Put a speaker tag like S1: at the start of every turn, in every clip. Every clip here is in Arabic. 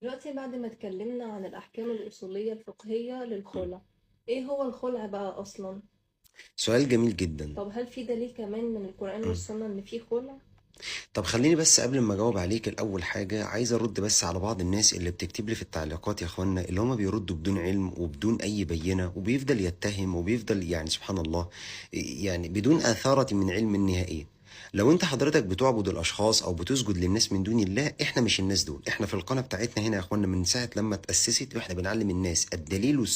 S1: دلوقتي بعد ما اتكلمنا عن الأحكام الأصولية الفقهية للخلع، إيه هو الخلع بقى أصلا؟
S2: سؤال جميل جدا.
S1: طب هل في دليل كمان من القرآن
S2: مم.
S1: والسنة إن في خلع؟
S2: طب خليني بس قبل ما اجاوب عليك الاول حاجه عايز ارد بس على بعض الناس اللي بتكتب لي في التعليقات يا اخوانا، اللي هم بيردوا بدون علم وبدون اي بينه، وبيفضل يتهم وبيفضل يعني سبحان الله، يعني بدون اثاره من علم نهائيا. لو انت حضرتك بتعبد الاشخاص او بتسجد للناس من دون الله، احنا مش الناس دول. احنا في القناه بتاعتنا هنا يا اخوانا من ساعه لما اتاسست واحنا بنعلم الناس الدليل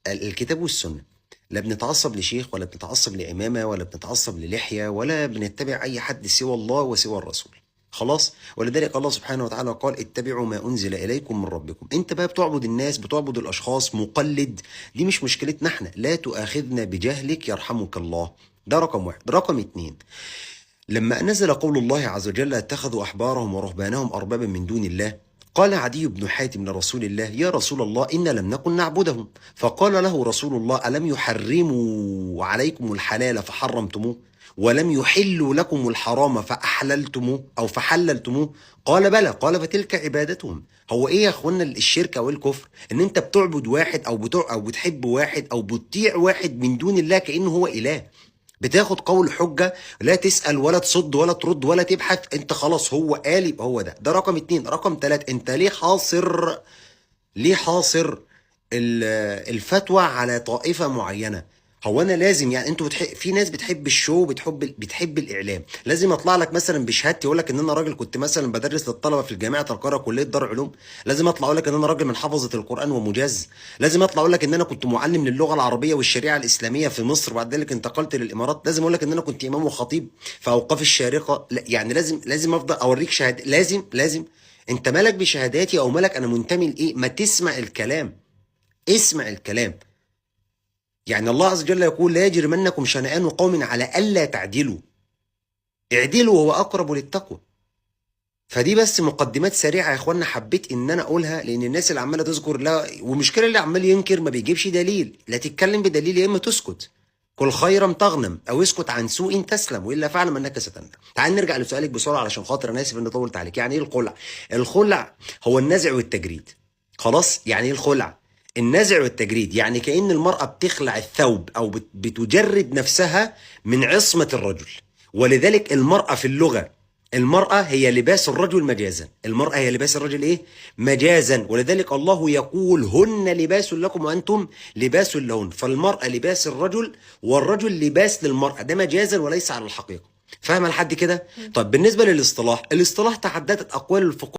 S2: الكتاب والسنه. لا بنتعصب لشيخ ولا بنتعصب لإمامة ولا بنتعصب للحية ولا بنتبع أي حد سوى الله وسوى الرسول. خلاص، ولذلك الله سبحانه وتعالى قال اتبعوا ما أنزل إليكم من ربكم. أنت بقى بتعبد الناس، بتعبد الأشخاص، مقلد. دي مش مشكلتنا احنا، لا تؤاخذنا بجهلك يرحمك الله. ده رقم واحد. رقم اتنين، لما نزل قول الله عز وجل اتخذوا أحبارهم ورهبانهم أربابا من دون الله، قال عدي بن حاتم لرسول الله يا رسول الله إنا لم نكن نعبدهم. فقال له رسول الله ألم يحرموا عليكم الحلال فحرمتموه، ولم يحلوا لكم الحرام فأحللتموه أو فحللتموه؟ قال بلى. قال فتلك عبادتهم. هو ايه يا اخوانا الشرك او الكفر؟ ان انت بتعبد واحد او بتحب واحد او بتطيع واحد من دون الله كأنه هو اله. بتاخد قول حجة، لا تسأل ولا تصد ولا ترد ولا تبحث، انت خلاص هو قال يبقى هو ده. ده رقم اتنين. رقم تلاتة، انت ليه حاصر الفتوى على طائفة معينة؟ هو انا لازم يعني انتوا في ناس بتحب الشو، بتحب الاعلام، لازم اطلع لك مثلا بشهادتي اقول لك ان انا راجل كنت مثلا بدرس للطلبه في الجامعه القاهره كليه دار علوم؟ لازم اطلع اقول لك ان انا راجل من حفظه القران ومجاز؟ لازم اطلع اقول لك ان انا كنت معلم للغه العربيه والشريعه الاسلاميه في مصر وبعد ذلك انتقلت للامارات؟ لازم اقول لك ان انا كنت امام وخطيب في اوقاف الشارقه؟ لا يعني لازم افضل اوريك شهاده؟ لازم. انت مالك بشهاداتي او مالك انا منتمي لايه؟ ما تسمع الكلام، اسمع الكلام. يعني الله عز وجل يقول لا يجرمنكم شنآن قوم على ألا تعدلوا، اعدلوا وهو أقرب للتقوى. فدي بس مقدمات سريعة يا اخوانا حبيت ان انا اقولها، لان الناس اللي عمالة تذكر لا، والمشكلة اللي عمال ينكر ما بيجيبش دليل. لا تتكلم بدليل يا اما تسكت، كل خيرا تغنم او اسكت عن سوء تسلم والا فاعلم انك ستندم. تعال نرجع لسؤالك بسرعة علشان خاطر انا اسف اني طولت عليك. يعني ايه الخلع؟ الخلع هو النزع والتجريد. خلاص، يعني ايه الخلع؟ النزع والتجريد يعني كأن المرأة بتخلع الثوب او بتجرد نفسها من عصمة الرجل. ولذلك المرأة في اللغة، المرأة هي لباس الرجل مجازا. المرأة هي لباس الرجل ايه؟ مجازا. ولذلك الله يقول هن لباس لكم وانتم لباس لهن. فالمرأة لباس الرجل والرجل لباس للمرأة، ده مجازا وليس على الحقيقة. فاهمة لحد كده؟ طب بالنسبة للاصطلاح، الاصطلاح تعددت اقوال الفقهاء